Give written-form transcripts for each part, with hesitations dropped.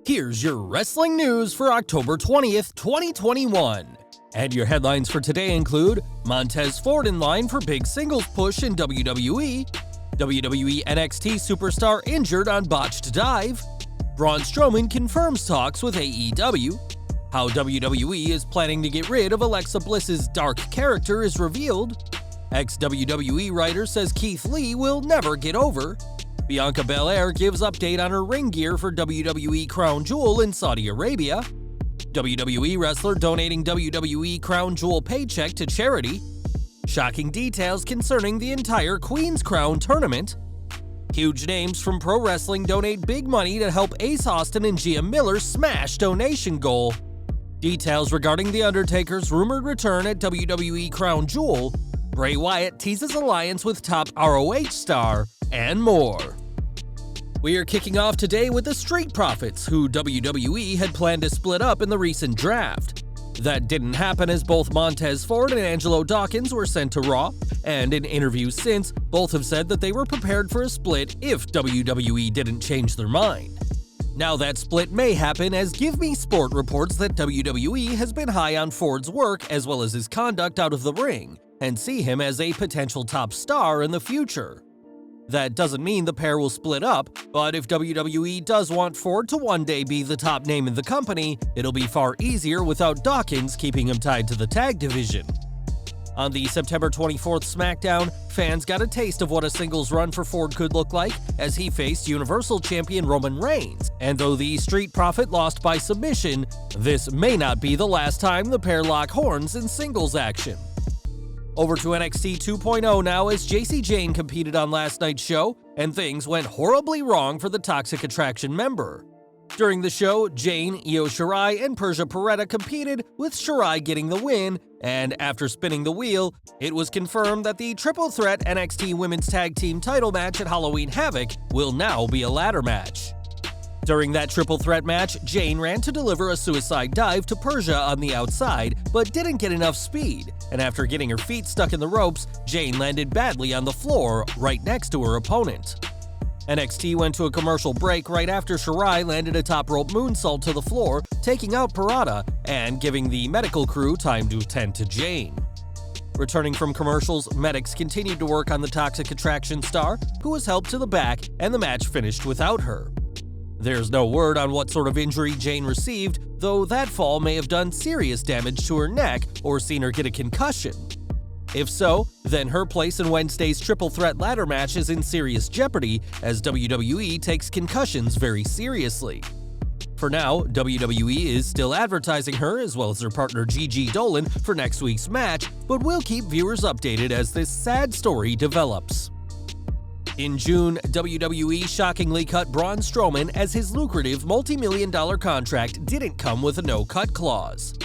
Here's your wrestling news for October 20th, 2021. And your headlines for today include Montez Ford in line for big singles push in WWE, WWE NXT superstar injured on botched dive, Braun Strowman confirms talks with AEW, how WWE is planning to get rid of Alexa Bliss's dark character is revealed, ex-WWE writer says Keith Lee will never get over, Bianca Belair gives update on her ring gear for WWE Crown Jewel in Saudi Arabia, WWE wrestler donating WWE Crown Jewel paycheck to charity, shocking details concerning the entire Queen's Crown tournament, huge names from pro wrestling donate big money to help Ace Austin and Gia Miller smash donation goal, details regarding The Undertaker's rumored return at WWE Crown Jewel, Bray Wyatt teases alliance with top ROH star, and more. We are kicking off today with the Street Profits, who WWE had planned to split up in the recent draft. That didn't happen as both Montez Ford and Angelo Dawkins were sent to Raw, and in interviews since, both have said that they were prepared for a split if WWE didn't change their mind. Now that split may happen, as Give Me Sport reports that WWE has been high on Ford's work as well as his conduct out of the ring, and see him as a potential top star in the future. That doesn't mean the pair will split up, but if WWE does want Ford to one day be the top name in the company, it'll be far easier without Dawkins keeping him tied to the tag division. On the September 24th SmackDown, fans got a taste of what a singles run for Ford could look like as he faced Universal Champion Roman Reigns, and though the Street Profit lost by submission, this may not be the last time the pair lock horns in singles action. Over to NXT 2.0 now, as Jacy Jayne competed on last night's show, and things went horribly wrong for the Toxic Attraction member. During the show, Jayne, Io Shirai, and Persia Pirotta competed, with Shirai getting the win, and after spinning the wheel, it was confirmed that the Triple Threat NXT Women's Tag Team title match at Halloween Havoc will now be a ladder match. During that triple threat match, Jayne ran to deliver a suicide dive to Persia on the outside, but didn't get enough speed, and after getting her feet stuck in the ropes, Jayne landed badly on the floor right next to her opponent. NXT went to a commercial break right after Shirai landed a top rope moonsault to the floor, taking out Pirotta and giving the medical crew time to attend to Jayne. Returning from commercials, medics continued to work on the Toxic Attraction star, who was helped to the back, and the match finished without her. There's no word on what sort of injury Jayne received, though that fall may have done serious damage to her neck or seen her get a concussion. If so, then her place in Wednesday's triple threat ladder match is in serious jeopardy, as WWE takes concussions very seriously. For now, WWE is still advertising her, as well as her partner Gigi Dolan, for next week's match, but we'll keep viewers updated as this sad story develops. In June, WWE shockingly cut Braun Strowman as his lucrative multi-million-dollar contract didn't come with a no-cut clause.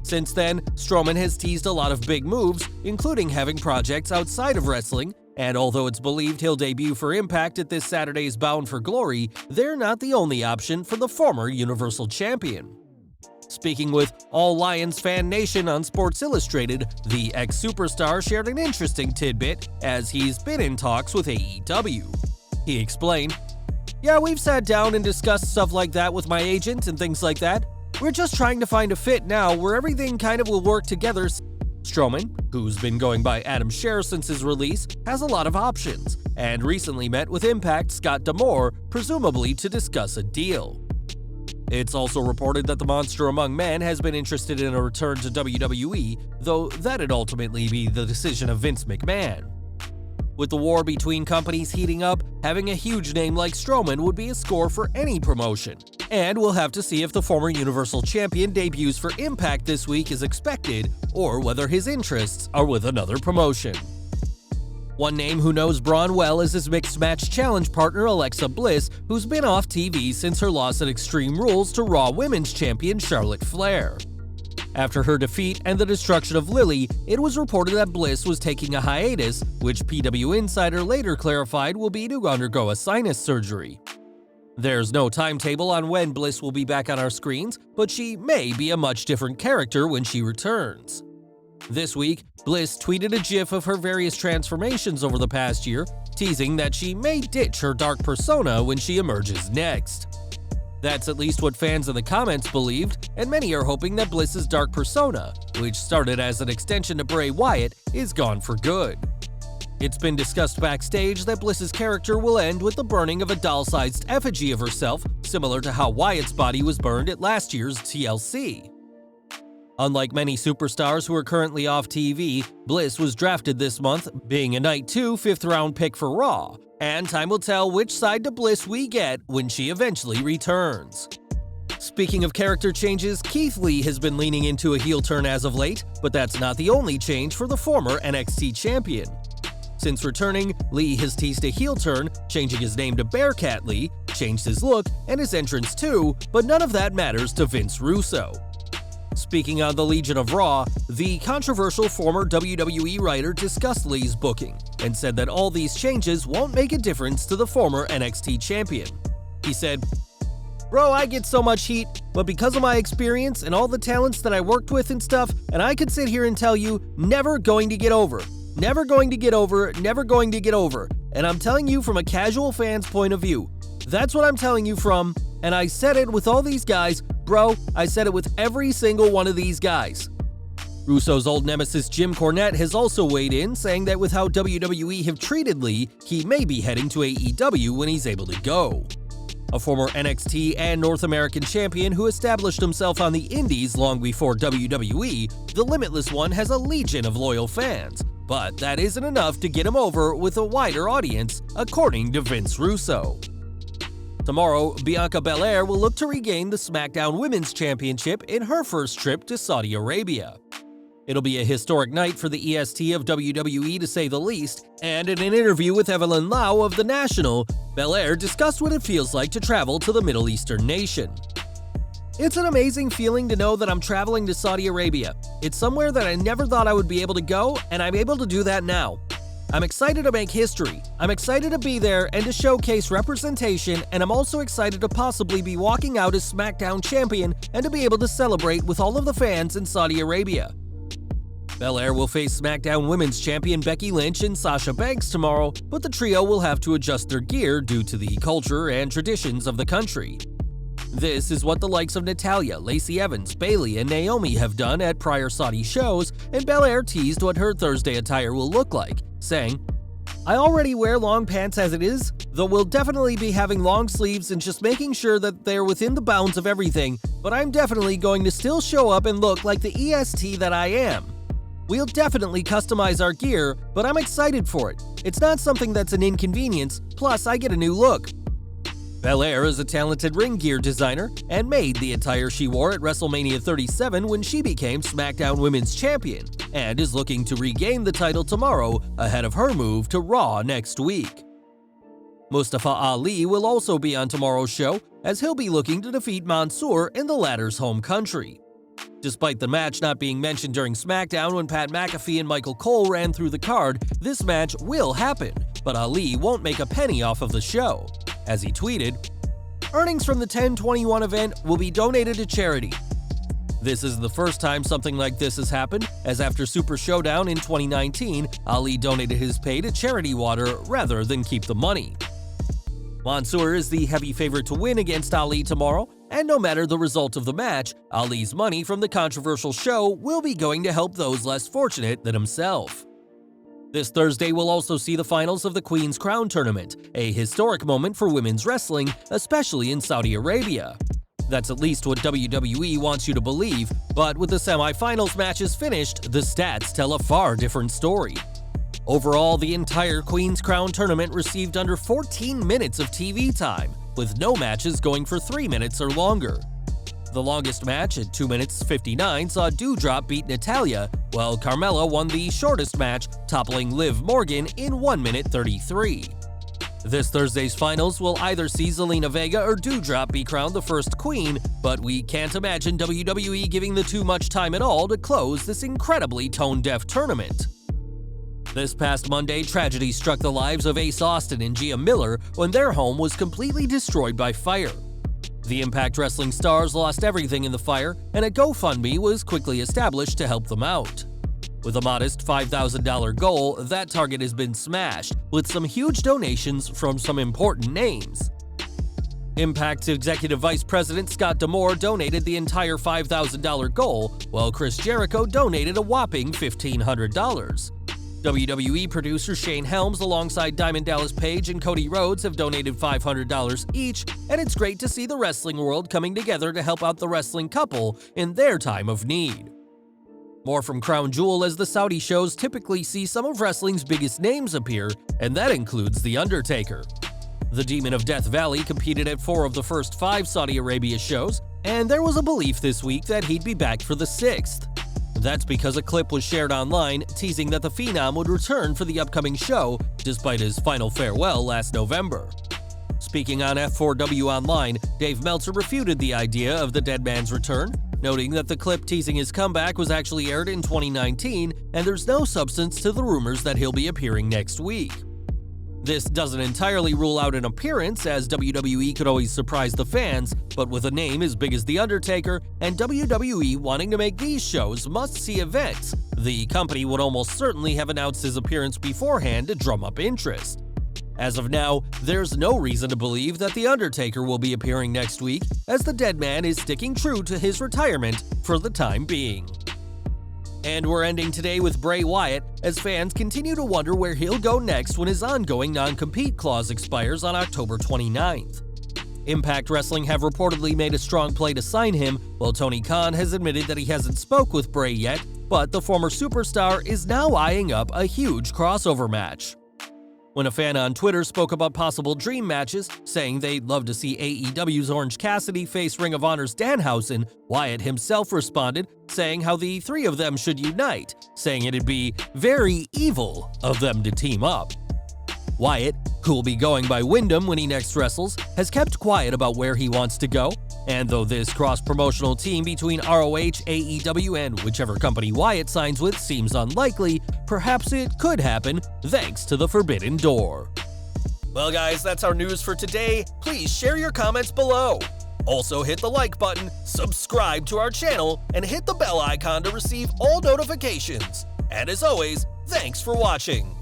Since then, Strowman has teased a lot of big moves, including having projects outside of wrestling, and although it's believed he'll debut for Impact at this Saturday's Bound for Glory, they're not the only option for the former Universal Champion. Speaking with All Lions Fan Nation on Sports Illustrated, the ex-superstar shared an interesting tidbit as he's been in talks with AEW. He explained, "Yeah, we've sat down and discussed stuff like that with my agent and things like that. We're just trying to find a fit now where everything kind of will work together." Strowman, who's been going by Adam Scherr since his release, has a lot of options, and recently met with Impact Scott D'Amore, presumably to discuss a deal. It's also reported that the Monster Among Men has been interested in a return to WWE, though that'd ultimately be the decision of Vince McMahon. With the war between companies heating up, having a huge name like Strowman would be a score for any promotion, and we'll have to see if the former Universal Champion debuts for Impact this week as expected, or whether his interests are with another promotion. One name who knows Braun well is his mixed match challenge partner Alexa Bliss, who's been off TV since her loss at Extreme Rules to Raw Women's Champion Charlotte Flair. After her defeat and the destruction of Lily, it was reported that Bliss was taking a hiatus, which PW Insider later clarified will be to undergo a sinus surgery. There's no timetable on when Bliss will be back on our screens, but she may be a much different character when she returns. This week, Bliss tweeted a gif of her various transformations over the past year, teasing that she may ditch her dark persona when she emerges next. That's at least what fans in the comments believed, and many are hoping that Bliss's dark persona, which started as an extension to Bray Wyatt, is gone for good. It's been discussed backstage that Bliss's character will end with the burning of a doll-sized effigy of herself, similar to how Wyatt's body was burned at last year's TLC. Unlike many superstars who are currently off TV, Bliss was drafted this month, being a Night 2 fifth-round pick for Raw, and time will tell which side to Bliss we get when she eventually returns. Speaking of character changes, Keith Lee has been leaning into a heel turn as of late, but that's not the only change for the former NXT champion. Since returning, Lee has teased a heel turn, changing his name to Bearcat Lee, changed his look and his entrance too, but none of that matters to Vince Russo. Speaking on the Legion of Raw, the controversial former WWE writer discussed Lee's booking and said that all these changes won't make a difference to the former NXT champion. He said, "Bro, I get so much heat, but because of my experience and all the talents that I worked with and stuff, and I could sit here and tell you, never going to get over. Never going to get over, never going to get over. And I'm telling you from a casual fan's point of view. That's what I'm telling you from, and I said it with all these guys, bro, I said it with every single one of these guys." Russo's old nemesis Jim Cornette has also weighed in, saying that with how WWE have treated Lee, he may be heading to AEW when he's able to go. A former NXT and North American champion who established himself on the indies long before WWE, the Limitless One has a legion of loyal fans, but that isn't enough to get him over with a wider audience, according to Vince Russo. Tomorrow, Bianca Belair will look to regain the SmackDown Women's Championship in her first trip to Saudi Arabia. It'll be a historic night for the EST of WWE to say the least, and in an interview with Evelyn Lau of The National, Belair discussed what it feels like to travel to the Middle Eastern nation. "It's an amazing feeling to know that I'm traveling to Saudi Arabia. It's somewhere that I never thought I would be able to go, and I'm able to do that now. I'm excited to make history. I'm excited to be there and to showcase representation, and I'm also excited to possibly be walking out as SmackDown champion and to be able to celebrate with all of the fans in Saudi Arabia." Belair will face SmackDown Women's Champion Becky Lynch and Sasha Banks tomorrow, but the trio will have to adjust their gear due to the culture and traditions of the country. This is what the likes of Natalya, Lacey Evans, Bayley, and Naomi have done at prior Saudi shows, and Belair teased what her Thursday attire will look like, saying, "I already wear long pants as it is, though we'll definitely be having long sleeves and just making sure that they're within the bounds of everything, but I'm definitely going to still show up and look like the EST that I am. We'll definitely customize our gear, but I'm excited for it. It's not something that's an inconvenience, plus I get a new look." Belair is a talented ring gear designer and made the attire she wore at WrestleMania 37 when she became SmackDown Women's Champion, and is looking to regain the title tomorrow ahead of her move to Raw next week. Mustafa Ali will also be on tomorrow's show, as he'll be looking to defeat Mansoor in the latter's home country. Despite the match not being mentioned during SmackDown when Pat McAfee and Michael Cole ran through the card, this match will happen, but Ali won't make a penny off of the show. As he tweeted, "Earnings from the 10/21 event will be donated to charity." This is the first time something like this has happened, as after Super Showdown in 2019, Ali donated his pay to charity water rather than keep the money. Mansoor is the heavy favorite to win against Ali tomorrow, and no matter the result of the match, Ali's money from the controversial show will be going to help those less fortunate than himself. This Thursday will also see the finals of the Queen's Crown tournament, a historic moment for women's wrestling, especially in Saudi Arabia. That's at least what WWE wants you to believe, but with the semifinals matches finished, the stats tell a far different story. Overall, the entire Queen's Crown tournament received under 14 minutes of TV time, with no matches going for 3 minutes or longer. The longest match at 2 minutes 59 saw Doudrop beat Natalya, while Carmella won the shortest match, toppling Liv Morgan in 1 minute 33. This Thursday's finals will either see Zelina Vega or Doudrop be crowned the first queen, but we can't imagine WWE giving the two much time at all to close this incredibly tone-deaf tournament. This past Monday, tragedy struck the lives of Ace Austin and Gia Miller when their home was completely destroyed by fire. The Impact Wrestling stars lost everything in the fire, and a GoFundMe was quickly established to help them out. With a modest $5,000 goal, that target has been smashed, with some huge donations from some important names. Impact's Executive Vice President Scott D'Amore donated the entire $5,000 goal, while Chris Jericho donated a whopping $1,500. WWE producer Shane Helms alongside Diamond Dallas Page and Cody Rhodes have donated $500 each, and it's great to see the wrestling world coming together to help out the wrestling couple in their time of need. More from Crown Jewel, as the Saudi shows typically see some of wrestling's biggest names appear, and that includes The Undertaker. The Demon of Death Valley competed at 4 of the first 5 Saudi Arabia shows, and there was a belief this week that he'd be back for the 6th. That's because a clip was shared online teasing that the Phenom would return for the upcoming show, despite his final farewell last November. Speaking on F4W Online, Dave Meltzer refuted the idea of the dead man's return, noting that the clip teasing his comeback was actually aired in 2019, and there's no substance to the rumors that he'll be appearing next week. This doesn't entirely rule out an appearance, as WWE could always surprise the fans, but with a name as big as The Undertaker and WWE wanting to make these shows must-see events, the company would almost certainly have announced his appearance beforehand to drum up interest. As of now, there's no reason to believe that The Undertaker will be appearing next week, as the dead man is sticking true to his retirement for the time being. And we're ending today with Bray Wyatt, as fans continue to wonder where he'll go next when his ongoing non-compete clause expires on October 29th. Impact Wrestling have reportedly made a strong play to sign him, while Tony Khan has admitted that he hasn't spoke with Bray yet, but the former superstar is now eyeing up a huge crossover match. When a fan on Twitter spoke about possible dream matches, saying they'd love to see AEW's Orange Cassidy face Ring of Honor's Danhausen, Wyatt himself responded, saying how the 3 of them should unite, saying it'd be very evil of them to team up. Wyatt, who will be going by Wyndham when he next wrestles, has kept quiet about where he wants to go, and though this cross-promotional team between ROH, AEW, and whichever company Wyatt signs with seems unlikely, perhaps it could happen thanks to the Forbidden Door. Well guys, that's our news for today. Please share your comments below. Also hit the like button, subscribe to our channel, and hit the bell icon to receive all notifications. And as always, thanks for watching.